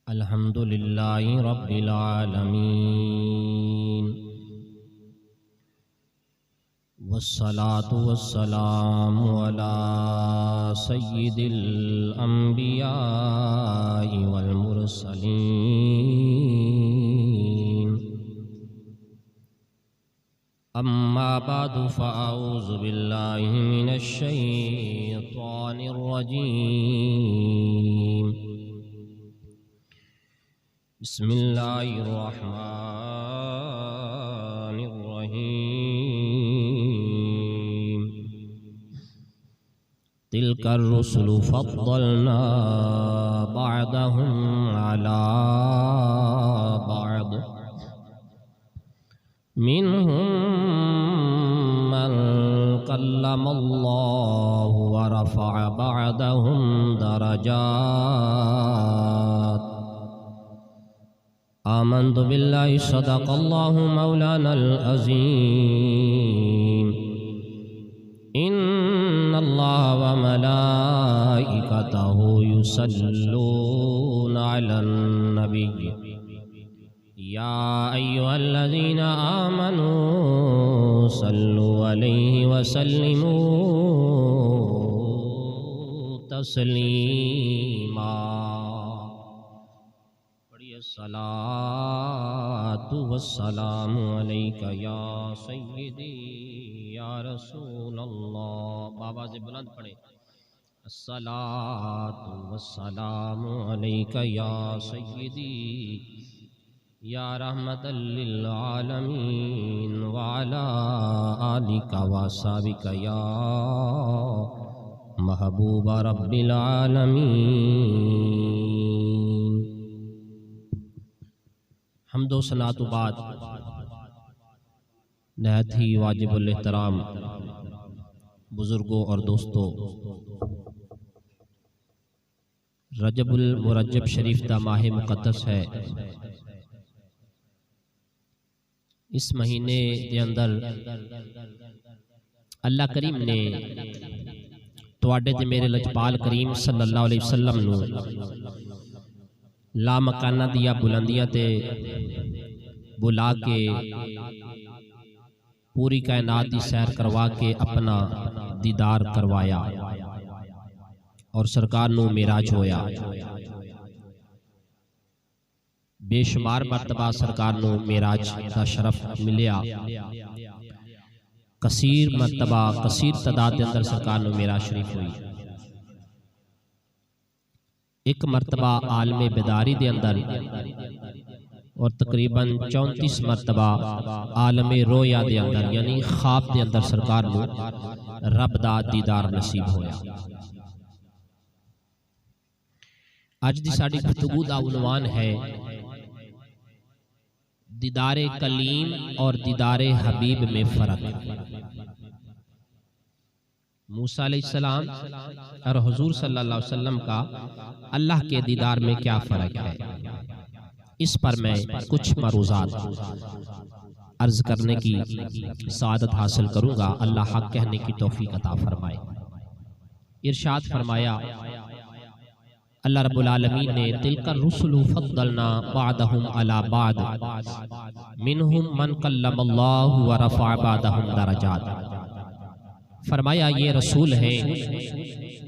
الحمدللہ رب العالمین والصلاة والسلام علی سید الانبیاء والمرسلین اما بعد فاعوذ باللہ من الشیطان الرجیم بسم اللہ الرحمن الرحیم تلک الرسل فضلنا بعضهم علی بعض منهم من کلم اللہ ورفع بعضهم درجات آمنت باللہ صدق اللہ مولانا العظیم ان اللہ وملائکتہ یصلون علی النبی یا ایھا الذین آمنوا صلوا علیہ وسلموا تسلیما الصلاۃ والسلام علیک یا سیدی یا رسول اللہ۔ بابا سے بلند پڑھے الصلاۃ والسلام علیک یا سیدی یا رحمت للعالمین وعلی آلک واصحابک یا محبوب رب العالمین۔ حمد و ثنا تو بعد نہایت ہی واجب الاحترام بزرگوں اور دوستوں، رجب المرجب شریف دا ماہ مقدس ہے۔ اس مہینے دے اندر اللہ کریم نے تواڈے تے میرے لجپال کریم صلی اللہ علیہ وسلم نو لا مکانہ دیا بلندیاں تے بلا کے پوری کائنات دی سیر کروا کے اپنا دیدار کروایا اور سرکار نو معراج ہویا۔ بے شمار مرتبہ سرکار نو معراج دا شرف ملیا، کثیر مرتبہ کثیر تعداد دے اندر سرکار نو معراج شریف ہوئی۔ ایک مرتبہ عالم بیداری دے اندر اور تقریباً 34 مرتبہ عالم رویا دے اندر یعنی خواب دے اندر سرکار نو رب دا دیدار نصیب ہویا۔ آج دی ساڈی گفتگو دا عنوان ہے دیدار کلیم اور دیدار حبیب میں فرق۔ موسیٰ علیہ السلام اور حضور صلی اللہ علیہ وسلم کا اللہ کے دیدار میں کیا فرق ہے، اس پر میں کچھ مروزات عرض کرنے کی سعادت حاصل کروں گا۔ اللہ حق کہنے کی توفیق عطا فرمائے۔ ارشاد فرمایا اللہ رب العالمین نے تلک الرسل فضلنا بعضهم علی بعض منہم من کلم اللہ ورفع بعضهم درجات۔ فرمایا یہ رسول ہیں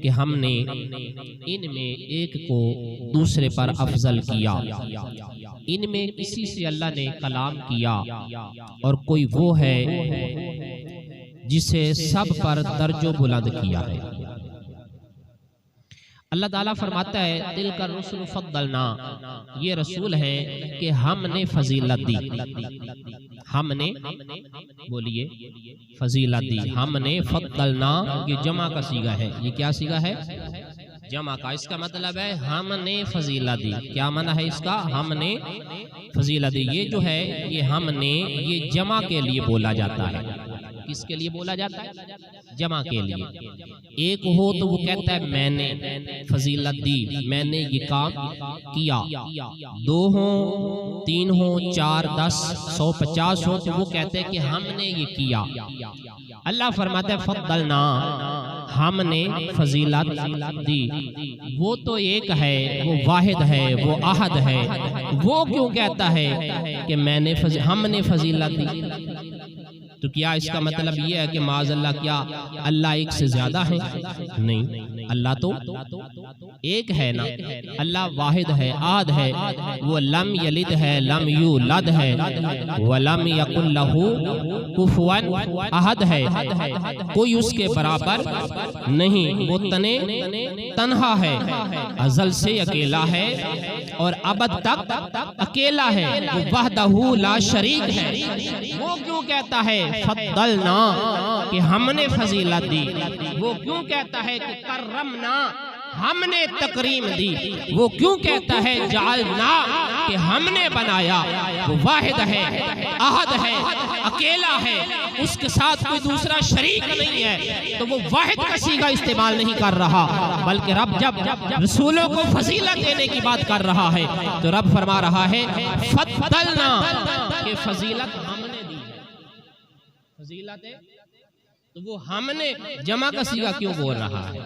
کہ ہم نے ان میں ایک کو دوسرے پر افضل کیا، ان میں کسی سے اللہ نے کلام کیا اور کوئی وہ ہے جسے سب پر درج و بلند کیا ہے۔ اللہ تعالیٰ فرماتا ہے تلک الرسل فضلنا، یہ رسول ہیں کہ ہم نے فضیلت دی، ہم نے بولیے فضیلت دی، ہم نے فضلنا، یہ جمع کا صیغہ ہے۔ یہ کیا صیغہ ہے؟ جمع کا۔ اس کا مطلب ہے ہم نے فضیلت دی۔ کیا معنی ہے اس کا؟ ہم نے فضیلت دی۔ یہ جو ہے یہ ہم نے، یہ جمع کے لیے بولا جاتا ہے۔ کس کے لیے بولا جاتا ہے؟ جمع کے لیے۔ ایک ہو تو وہ کہتا ہے میں نے فضیلت دی، میں نے یہ کام کیا۔ دو ہوں، تین ہوں، 4، 10، 150 ہوں تو وہ کہتے ہیں کہ ہم نے یہ کیا۔ اللہ فرماتا ہے فضلنا، ہم نے فضیلت دی، وہ تو ایک ہے، وہ واحد ہے، وہ احد ہے، وہ کیوں کہتا ہے کہ ہم نے فضیلت دی؟ تو کیا اس کا مطلب یہ ہے کہ معاذ اللہ کیا اللہ ایک سے زیادہ ہے؟ نہیں، اللہ تو ایک ہے نا، اللہ واحد ہے، احد ہے، وہ لم یلد ہے، لم یولد ہے، ولم یکن لہ کفوا احد ہے، کوئی اس کے برابر نہیں، وہ تنہا ہے، ازل سے اکیلا ہے اور ابد تک اکیلا ہے، وہ وحدہ لا شریک ہے۔ وہ کیوں کہتا ہے فضلنا کہ ہم نے فضیلت دی؟ وہ کیوں کہتا ہے کہ کرمنا ہم نے تکریم دی؟ وہ کیوں کہتا ہے جعلنا کہ ہم نے بنایا؟ وہ واحد ہے، احد ہے، اکیلا ہے، اس کے ساتھ کوئی دوسرا شریک نہیں ہے، تو وہ واحد کا صیغہ استعمال نہیں کر رہا، بلکہ رب جب رسولوں کو فضیلت دینے کی بات کر رہا ہے تو رب فرما رہا ہے فضلنا کہ فضیلت ہم نے دی ہے۔ فضیلت ہے تو وہ ہم نے جمع کا صیغہ کیوں بول رہا ہے؟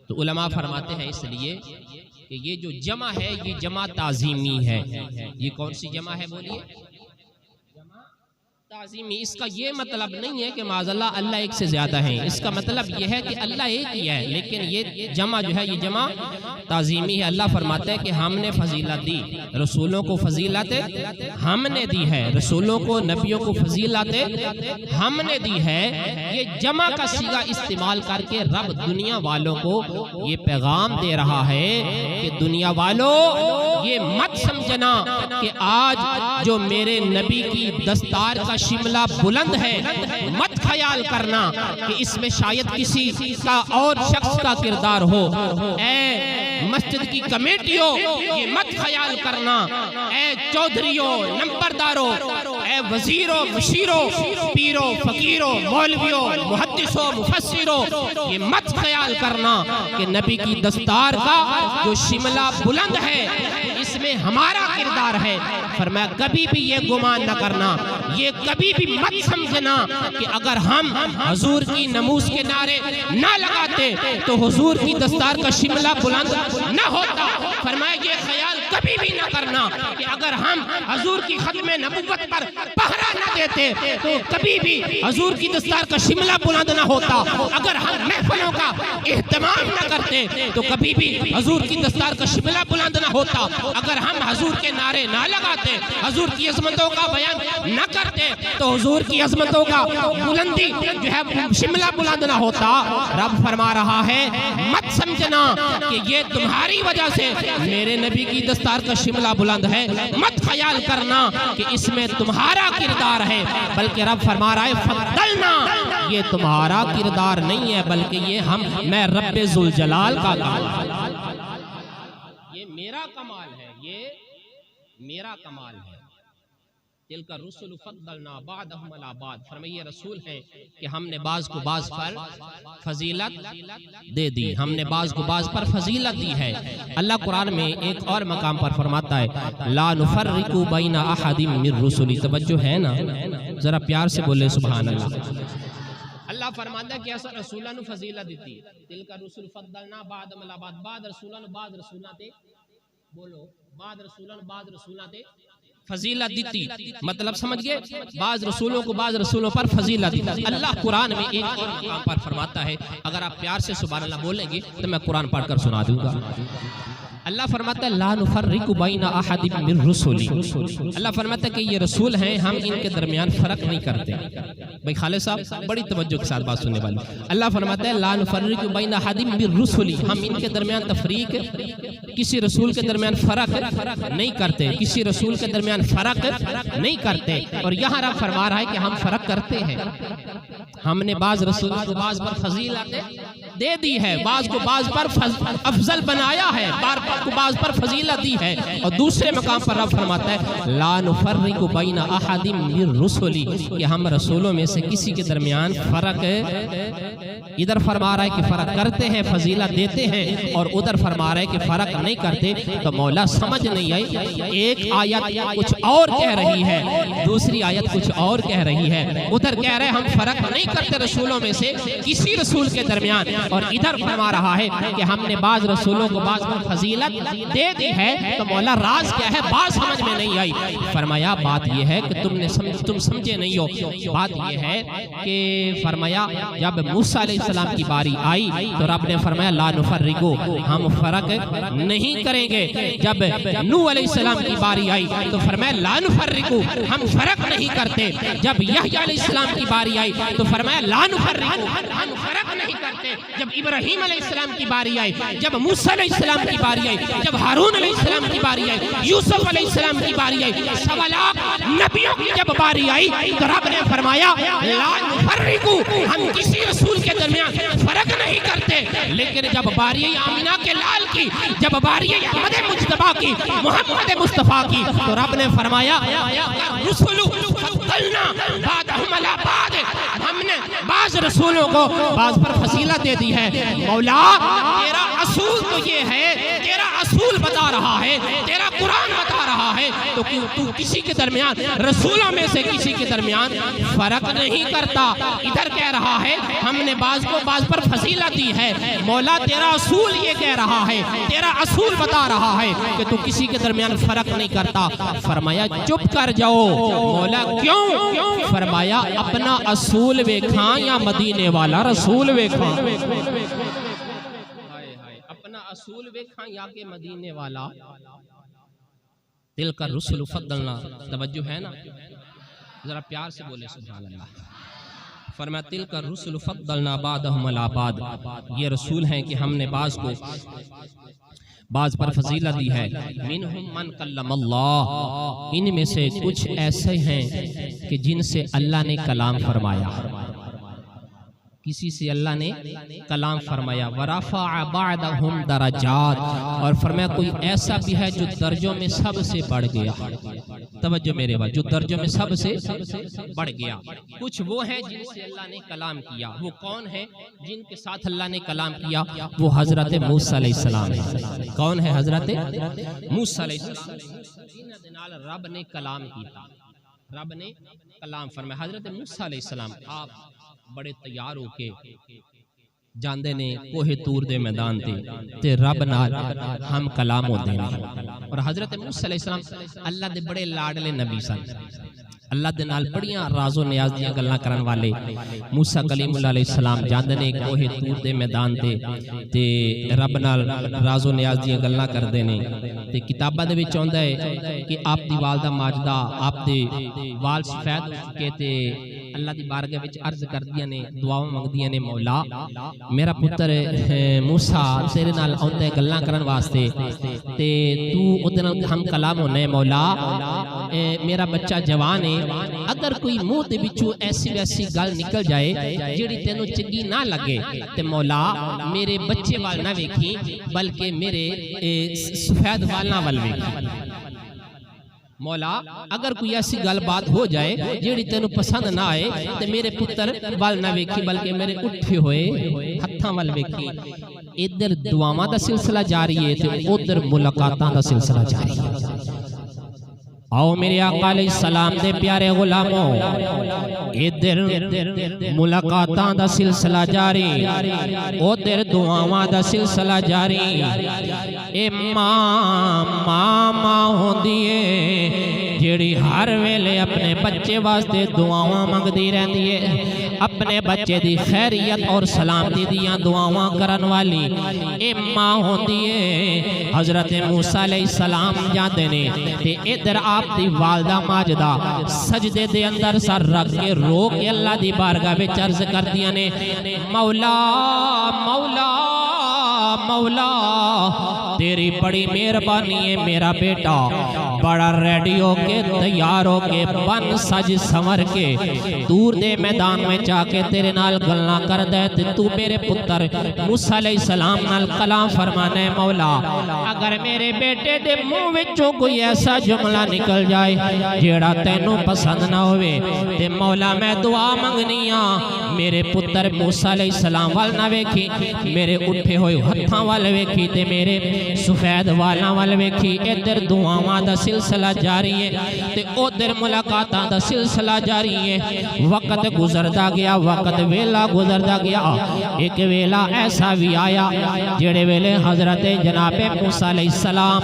تو علماء فرماتے ہیں اس لیے کہ یہ جو جمع ہے یہ جمع تعظیمی ہے۔ یہ کون سی جمع ہے بولیے؟ تعظیمی۔ اس کا یہ مطلب نہیں ہے کہ معاذ اللہ اللہ ایک سے زیادہ ہیں، اس کا مطلب یہ ہے کہ اللہ ایک ہی ہے، لیکن یہ جمع جو ہے یہ جمع تعظیمی ہے۔ اللہ فرماتا ہے کہ ہم نے فضیلت دی، رسولوں کو فضیلت ہم نے دی ہے، رسولوں کو نبیوں کو فضیلت ہم نے دی ہے۔ یہ جمع کا صیغہ استعمال کر کے رب دنیا والوں کو یہ پیغام دے رہا ہے کہ دنیا والوں یہ مت سمجھنا کہ آج جو میرے نبی کی دستار کا شملہ بلند ہے، مت خیال کرنا کہ اس میں شاید کسی کا اور شخص کا کردار ہو۔ اے مسجد کی کمیٹیوں یہ مت خیال کرنا، اے چودھریوں، نمبرداروں، اے وزیروں، مشیروں، پیروں، فقیروں، مولویوں، محدثوں، مفسروں، یہ مت خیال کرنا کہ نبی کی دستار کا جو شملہ بلند ہے اس میں ہمارا کردار ہے۔ فرمایا کبھی بھی یہ گمان نہ کرنا، یہ کبھی بھی مت سمجھنا کہ اگر ہم حضور کی نموز کے نعرے نہ لگاتے تو حضور کی دستار کا شملہ بلند نہ ہوتا۔ فرمایا یہ خیال کبھی بھی نہ کرنا کہ اگر ہم حضور کی ختم نبوت پر پہرا نہ دیتے تو کبھی بھی حضور کی دستار کا شملہ بلند نہ ہوتا۔ اگر ہم محفلوں کا اہتمام نہ کرتے تو کبھی بھی حضور کی دستار کا شملہ بلند نہ ہوتا۔ اگر ہم حضور کے نعرے نہ لگاتے، حضور کی عظمتوں کا بیان نہ کرتے تو حضور کی عظمتوں کا بلندی جو ہے شملہ بلند نہ ہوتا۔ رب فرما رہا ہے مت سمجھنا کہ یہ تمہاری وجہ سے میرے نبی کی دستار کا شملہ بلند ہے، مت خیال کرنا کہ اس میں تمہارا کردار ہے، بلکہ رب فرما رہا ہے فضلنا، یہ تمہارا کردار نہیں ہے بلکہ یہ میں رب ذوالجلال کا کمال ہے، یہ میرا کمال ہے، یہ میرا کمال ہے۔ تلک الرسل فضلنا بعضهم علی بعض، فرمائے یہ رسول ہیں کہ ہم نے بعض کو بعض پر فضیلت دے دی، ہم نے بعض کو بعض پر فضیلت دی ہے۔ اللہ قرآن میں ایک اور مقام پر فرماتا ہے لا نفرق بین احد من رسلی، توجہ ہے نا، ذرا پیار سے بولے سبحان اللہ۔ اللہ فرماتا ہے کہ ایسا رسولہ نو فضیلت دیتی، تلک الرسل فضلنا بعضهم علی بعض، بعض رسولہ نو بعض رسولہ تے بولو، بعض رسولہ نو بعض رسولہ تے فضیلت دیتی، مطلب سمجھ گئے، بعض رسولوں کو بعض رسولوں پر فضیلت دیتی۔ اللہ قرآن میں ایک اور مقام پر فرماتا ہے، اگر آپ پیار سے سبحان اللہ بولیں گے تو میں قرآن پڑھ کر سنا دوں گا۔ اللہ فرماتا ہے لا نفرق بین احد من رسلی، اللہ فرماتا ہے کہ یہ رسول ہیں ہم ان کے درمیان فرق نہیں کرتے۔ بھائی خالد صاحب بڑی توجہ کے ساتھ بات سننے والے، اللہ فرماتا ہے لا نفرق بین احد من رسلی، ہم ان کے درمیان تفریق، کسی رسول کے درمیان فرق نہیں کرتے، کسی رسول کے درمیان فرق نہیں کرتے۔ اور یہاں رب فرما رہا ہے کہ ہم فرق کرتے ہیں، ہم نے بعض رسولوں کو بعض پر فضیلت دے دی ہے، بعض کو بعض پر افضل بنایا ہے، بعض کو بعض پر فضیلت دی ہے۔ اور دوسرے مقام پر رب فرماتا ہے لا نفرق بین احد من رسلی، کہ ہم رسولوں میں سے کسی کے درمیان فرق، ادھر فرما رہا ہے کہ فرق کرتے ہیں، فضیلت دیتے ہیں، اور ادھر فرما رہا ہے کہ فرق نہیں کرتے۔ تو مولا سمجھ نہیں آئی، ایک آیت کچھ اور کہہ رہی ہے، دوسری آیت کچھ اور کہہ رہی ہے۔ ادھر کہہ رہے ہم فرق نہیں کرتے رسولوں میں سے کسی رسول کے درمیان، اور ادھر فرما رہا ہے کہ ہم نے بعض رسولوں کو بعض پر فضیلت دے دی ہے۔ تو مولا راز کیا ہے؟ بات سمجھ میں نہیں آئی۔ فرمایا بات یہ ہے کہ تم سمجھے نہیں ہو۔ بات یہ ہے کہ فرمایا جب موسیٰ علیہ السلام کی باری آئی تو رب نے فرمایا لا نفرقو، ہم فرق نہیں کریں گے۔ جب نوح علیہ السلام کی باری آئی تو فرمایا لا نفرقو، ہم فرق نہیں کرتے۔ جب یحییٰ علیہ السلام کی باری آئی تو فرمایا لا نفرقو، ہم فرق نہیں کرتے۔ جب ابراہیم علیہ السلام کی باری آئی، جب موسیٰ علیہ السلام کی باری آئی، جب ہارون علیہ السلام کی باری آئی، یوسف علیہ السلام کی باری آئی، سوالات نبیوں کی جب باری آئی تو رب نے فرمایا لا نفرقو، ہم کسی رسول کے درمیان فرق نہیں کرتے۔ لیکن جب باری آئی آمینہ کے لال کی، جب باری آئی احمد مجتبیٰ کی، محمد مصطفیٰ کی، تو رب نے فرمایا رسولو فضلنا بعضهم علی بعض، ہم نے بعض رسولوں کو بعض پر فضیلت دے دی ہے۔ مولا تیرا اصول تو یہ ہے، تیرا اصول بتا رہا ہے، تیرا قرآن بتا رہا ہے، تو تو کسی کے درمیان، رسولوں میں سے کسی کے درمیان فرق نہیں کرتا۔ ادھر کہہ رہا ہے ہم نے بعض کو بعض پر فضیلت دی ہے۔ مولا تیرا اصول یہ کہہ رہا ہے، تیرا اصول بتا رہا ہے کہ تو کسی کے درمیان فرق نہیں کرتا۔ فرمایا چپ کر جاؤ۔ مولا کیوں؟ فرمایا اپنا اصول ویکھاں یا مدینے والا رسول ویکھاں، اپنا اصول ویکھاں یا کہ مدینے والا۔ تلک الرسل فضلنا، توجہ ہے نا؟ ذرا پیار سے بولے سبحان اللہ۔ فرمایا تلک الرسل فضلنا بعضهم علی بعض، یہ رسول ہیں کہ ہم نے بعض کو بعض پر فضیلت دی ہے۔ منہم من کلم اللہ، ان میں سے کچھ ایسے ہیں کہ جن سے اللہ نے کلام فرمایا، کسی سے اللہ نے کلام فرمایا۔ ورفع بعضهم درجات، اور فرمایا کوئی ایسا بھی ہے جو درجوں میں سب سے بڑھ گیا۔ توجہ میرے بھائی، جو درجوں میں سب سے بڑھ گیا۔ کچھ وہ ہیں جن سے اللہ نے کلام کیا، وہ کون ہیں جن کے ساتھ اللہ نے کلام کیا؟ وہ حضرت موسیٰ علیہ السلام ہے۔ کون ہے؟ حضرت موسیٰ علیہ السلام، جنہاں دے نال رب نے کلام کیا، رب نے کلام فرمایا۔ حضرت موسیٰ علیہ السلام آپ بڑے تیار ہو کے جاندے نے کوہ طور دے میدان تے رب نال ہم کلام ہو دینے۔ اور حضرت موسیٰ علیہ السلام اللہ دے بڑے لاڈلے نبی سن، اللہ دے نال بڑیاں راز و نیاز دیاں گلاں کرن والے موسیٰ کلیم اللہ علیہ السلام جاندے نے کوہ طور دے میدان تے رب نال راز و نیاز دیاں گلاں کردے نے۔ تے کتاباں دے وچ آندا ہے کہ آپ دی والدہ ماجدہ آپ دے وال سفید کے تے اللہ دی بارگاہ وچ عرض کردیاں نے، دعاواں منگدیاں نے، مولا میرا پتر موسیٰ تیرے نال آندا ہے گلاں کرن واسطے تے تو اودے نال ہم کلام ہونے، مولا میرا بچہ جوان ہے، اگر کوئی منہ دے وچوں ایسی ویسی گل نکل جائے جیڑی تینوں چنگی نہ لگے تے مولا میرے بچے وال نہ ویکھی بلکہ میرے سفید والاں وال ویکھی۔ مولا اگر کوئی ایسی گل بات ہو جائے جیڑی تینوں پسند نہ آئے تے میرے پتر وال نہ ویکھی بلکہ میرے اٹھے ہوئے ہتھاں وال ویکھی۔ ادھر دعاواں دا سلسلہ جاری ہے تے ادھر ملاقاتاں دا سلسلہ جاری ہے۔ آؤ میرے آقا علیہ السلام دے پیارے غلاموں، ادھر ملاقاتاں دا سلسلہ جاری، ادھر دعاواں دا سلسلہ جاری۔ اے ماں ہوندی ہے جیڑی ہر ویلے اپنے بچے واسطے دعاواں منگدی رہندی ہے، اپنے بچے دی خیریت اور سلامتی دیاں دعاواں کرن والی اے ماں ہوندی ہے۔ حضرت موسیٰ علیہ السلام جاندے نے تے ادھر آپ دی والدہ ماجدہ سجدے دے اندر سر رکھ کے رو کے اللہ دی بارگاہ وچ عرض کردیاں نے، مولا مولا مولا تیری بڑی مہربانی ہے، میرا بیٹا بڑا ریڈی ہو کے تیار ہو کے بن سج سمر کے دور دے میدان میں جا کے تیرے نال گلنا کر دے تے تو میرے پتر موسیٰ علیہ السلام نال کلام فرمانے مولا اگر میرے بیٹے دے منہ وچوں کوئی ایسا جملہ نکل جائے جیڑا تینوں پسند نہ ہوئے تے مولا میں دعا منگنیاں میرے پتر موسیٰ علیہ السلام وال نہ ویکھی، میرے اٹھے ہوئے ہتھاں وال ویکھی تے میرے سفید والاں وال ویکھی، ادھر دعاواں دا سلسلہ جاری ہے تے ادھر ملاقاتاں دا سلسلہ جاری ہے۔ وقت گزردا گیا، وقت ویلا گزردا گیا، ایک ویلا ایسا بھی آیا جڑے ویلے حضرت جناب موسیٰ علیہ السلام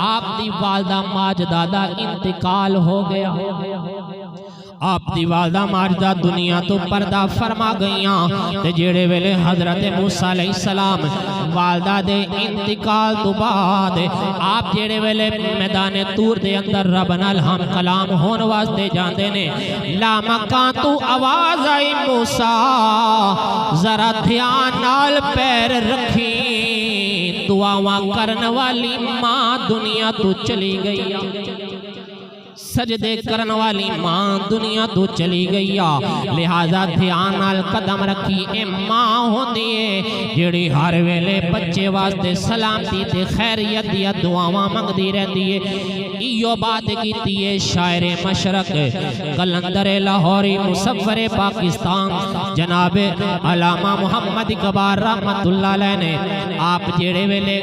آپ دی والدہ ماجدہ دا انتقال ہو گیا، آپ دی والدہ ماجدہ دنیا تو پردہ فرما گئیاں تے جڑے ویلے حضرت موسیٰ علیہ السلام والدہ دے انتقال تو بعد آپ جڑے ویلے میدان طور دے اندر رب نال ہم کلام ہون واسطے جاندے نے، لا مکان تو آواز آئی موسیٰ ذرا دھیان نال پیر رکھی، دعاواں کرن والی ماں دنیا تو چلی گئی، سجدے کرن والی ماں دنیا تو چلی گئی، لہذا دھیان نال قدم رکھی، اے ماں ہوندی ہے جڑی ہر ویلے بچے واسطے سلامتی تے خیریت دی دعاواں منگدی رہندی ہے۔ ایو بات کیتی ہے شاعر مشرق قلندر لاہوری مصور پاکستان جناب علامہ محمد اقبال رحمت اللہ علیہ نے، آپ جڑے ویلے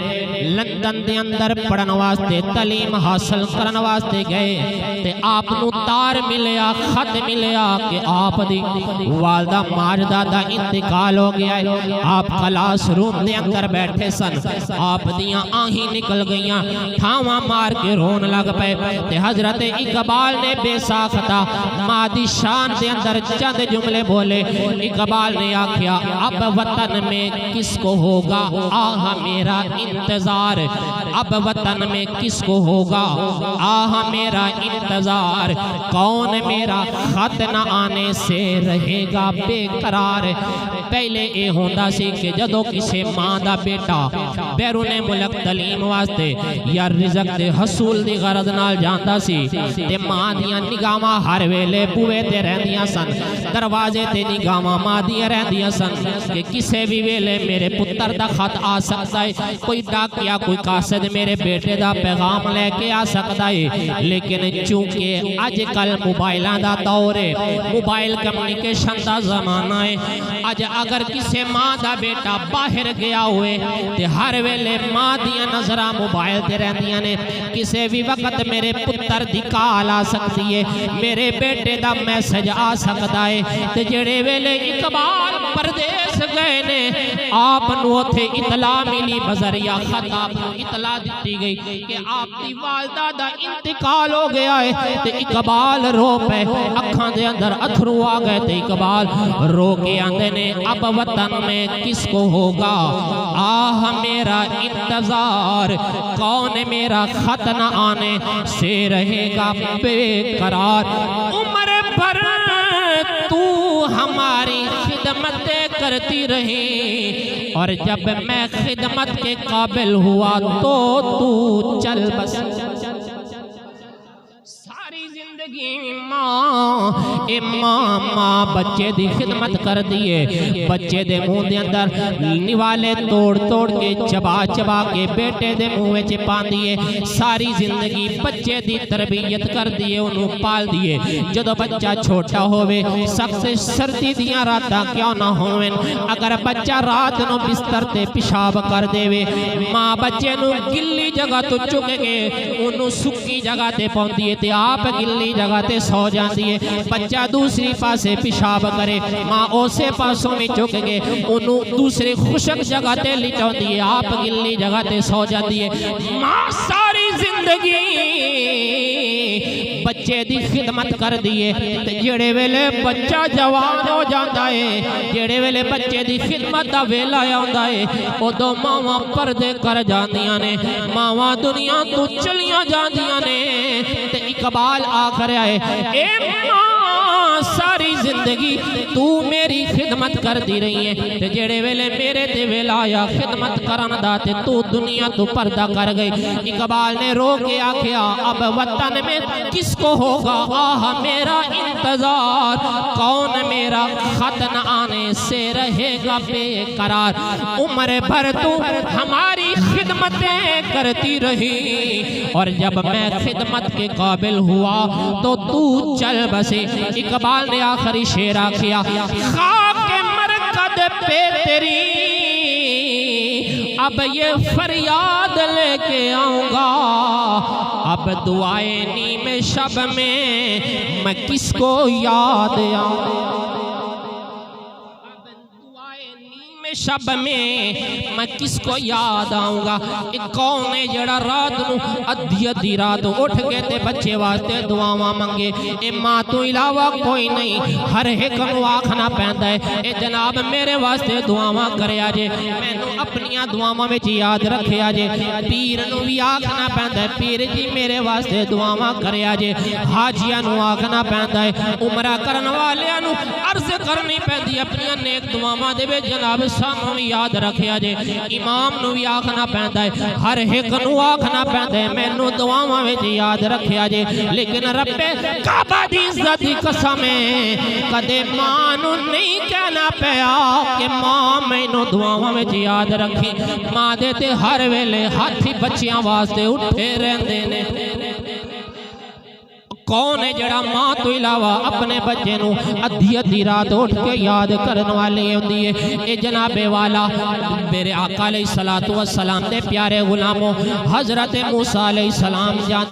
لندن دے اندر پڑھن واسطے تعلیم حاصل کرن واسطے گئے تے آپ نو تار ملیا، خط ملیا کہ آپ دی والدہ ماجدہ دا انتقال ہو گیا ہے۔ آپ کلاس روم دے اندر بیٹھے سن، آپ دیاں آہیں نکل گئیاں، ٹھاواں مار کے رون لگ پے تے حضرت اقبال نے بے ساختہ مادی شان دے اندر چند جملے بولے۔ اقبال نے آکھیا اب وطن میں کس کو ہوگا آہ میرا انتظار، اب وطن میں کس کو ہوگا آہ میرا انتظار، کون میرا خط نہ آنے سے رہے گا بے قرار۔ پہلے اے ہوندہ سی کہ جدو کسے ماں دا بیٹا بیرون ملک تعلیم واسطے یا رزق دے حصول دی غرض نال جاندا سی تے ماں دیاں نگاہاں ہر ویلے بوئے تے رہندیاں سن، دروازے تے نگاہاں ماں دیاں رہندیاں سن کہ کسے بھی ویلے میرے پتر دا خط آ سکتا ہے، کوئی ڈاکیا کوئی قاصد میرے بیٹے دا پیغام لے کے آ سکتا ہے۔ لیکن چونکہ آج کل موبائلاں دا دور ہے، موبائل کمیونیکیشن دا زمانہ ہے، آج اگر کسے ماں دا بیٹا باہر گیا ہوئے تے ہر ویلے ماں دیاں نظرہ موبائل تے رہندیاں نے، کسے بھی وقت میرے پتر دی کال آ سکتی ہے، میرے بیٹے دا میسج آ سکتا ہے تے جڑے ویلے اقبال پردیس گئے نے آپ نو تھے اطلاع ملی بذریعہ خط آپ نو اطلاع دیتی گئی کہ آپ دی والدہ دا انتقال ہو گیا ہے تے اقبال رو پہ اکھاں دے اندر اتھرو آ گئے تے اقبال رو کے آندے نے اب وطن میں کس کو ہوگا آہ میرا انتظار، کون میرا خط نہ آنے سے رہے گا بے قرار۔ عمر بھر تو ہماری خدمت کرتی رہی اور جب میں خدمت کے قابل ہوا تو چل بس۔ ساری زندگی ماں بچے دی خدمت کر دیئے، بچے دے منہ دے اندر نوالے توڑ توڑ کے چبا چبا کے بیٹے دے منہ وچ پان دیئے، ساری زندگی بچے دی تربیت کر دیئے، انہوں پال دیئے۔ جدو بچہ چھوٹا ہوئے سخت سردی دیاں راتاں کیوں نہ ہوئے، اگر بچہ رات نو بستر تے پیشاب کر دے وے، ماں بچے نو گلی جگہ تو چکے گے انہوں سکی جگہ تے پہن دیئے تے آپ گلی جگہ تے سو جان دیئے، بچہ دوسری پاسے پیشاب کرے ماں اسے پاسوں میں چک گے انہوں دوسری خشک جگہ تے لٹاؤ دیئے، آپ گلی جگہ تے سو جان دیئے۔ ماں ساری زندگی بچے دی خدمت کر دیئے تے جڑے ویلے بچہ جوان ہو جاندہ ہے، جڑے ویلے بچے دی خدمت دا ویلا آندہ ہے، او دو ماں پردے کر جاندیاں نے، ماں دنیا تو چلیاں جاندیاں نے تے اقبال آ کر آئے اے ماں ساری زندگی تو میری خدمت کر دی رہی ہے تے جڑے ویلے میرے تے ویلا آیا خدمت کرن دا تے تو دنیا تو پردہ کر گئی۔ اقبال نے رو کے آکھیا اب وطن میں کس کو ہوگا آہ میرا انتظار، کون میرا خط نہ آنے سے رہے گا بے قرار۔ عمر بھر تو ہماری خدمتیں کرتی رہی اور جب میں خدمت کے قابل ہوا تو چل بسے۔ اقبال نے آخری شعر کیا، خاک مرکد پہ تیری اب یہ فریاد لے کے آؤں گا، اب دعائے نیم شب میں کس کو یاد آؤں گا، شب میں کس کو یاد آؤں گا۔ ایک کون ہے جڑا رات نو ادھی رات اٹھ کے تے بچے واسطے دعاواں منگے، اے ماں تو علاوہ کوئی نہیں، ہر ایک نو آکھنا پیندا ہے اے جناب میرے واسطے دعاواں کریا جے، مینوں اپنیاں دعاواں وچ یاد رکھیا جے۔ پیر نو بھی آکھنا پیندا ہے پیر جی میرے واسطے دعاواں کریا جے، حاجیاں نو آکھنا پیندا ہے، عمرہ کرن والیاں نو عرض کرنی پیندی اپنیاں نیک دعاواں دے وچ جناب سانوں بھی یاد رکھیا جے۔ امام نو بھی آکھنا پیندا ہے، ہر ایک نو آکھنا پیندا ہے مینوں دعاواں وچ یاد رکھیا جے۔ لیکن رب کعبہ دی عزت دی قسم ہے کدے ماں نو نہیں کہنا پیا کہ ماں مینوں دعاواں وچ یاد رکھی۔ ماں دے تے ہر ویلے ہاتھ بچیاں واسطے اٹھے رہندے نے۔ کون ہے جڑا ماں تو علاوہ اپنے بچے نو ادھی رات اٹھ کے یاد کرن والی ہوندی ہے؟ اے جناب والا میرے آقا علیہ السلام دے پیارے غلاموں، حضرت موسیٰ علیہ السلام جان